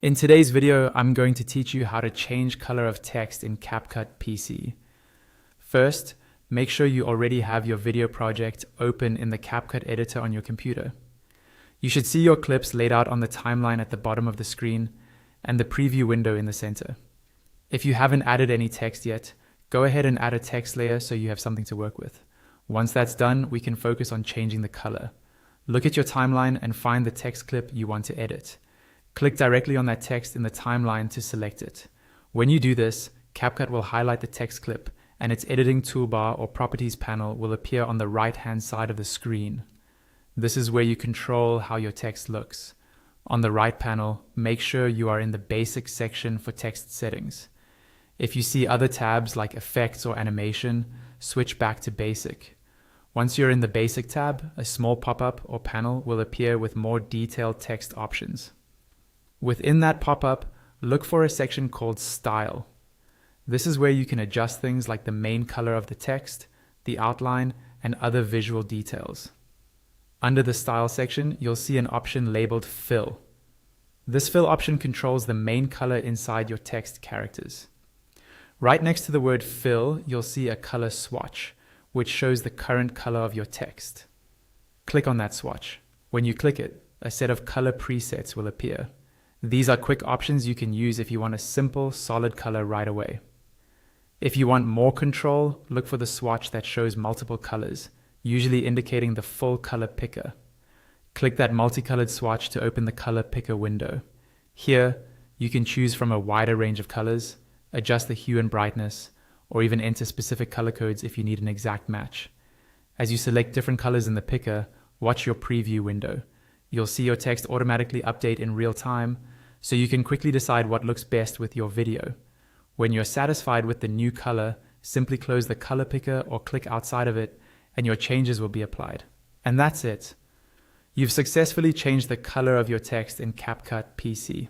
In today's video, I'm going to teach you how to change color of text in CapCut PC. First, make sure you already have your video project open in the CapCut editor on your computer. You should see your clips laid out on the timeline at the bottom of the screen and the preview window in the center. If you haven't added any text yet, go ahead and add a text layer so you have something to work with. Once that's done, we can focus on changing the color. Look at your timeline and find the text clip you want to edit. Click directly on that text in the timeline to select it. When you do this, CapCut will highlight the text clip and its editing toolbar or properties panel will appear on the right-hand side of the screen. This is where you control how your text looks. On the right panel, make sure you are in the basic section for text settings. If you see other tabs like effects or animation, switch back to basic. Once you're in the basic tab, a small pop-up or panel will appear with more detailed text options. Within that pop-up, look for a section called Style. This is where you can adjust things like the main color of the text, the outline, and other visual details. Under the Style section, you'll see an option labeled Fill. This fill option controls the main color inside your text characters. Right next to the word Fill, you'll see a color swatch, which shows the current color of your text. Click on that swatch. When you click it, a set of color presets will appear. These are quick options you can use if you want a simple, solid color right away. If you want more control, look for the swatch that shows multiple colors, usually indicating the full color picker. Click that multicolored swatch to open the color picker window. Here, you can choose from a wider range of colors, adjust the hue and brightness, or even enter specific color codes if you need an exact match. As you select different colors in the picker, watch your preview window. You'll see your text automatically update in real time, so you can quickly decide what looks best with your video. When you're satisfied with the new color, simply close the color picker or click outside of it, and your changes will be applied. And that's it. You've successfully changed the color of your text in CapCut PC.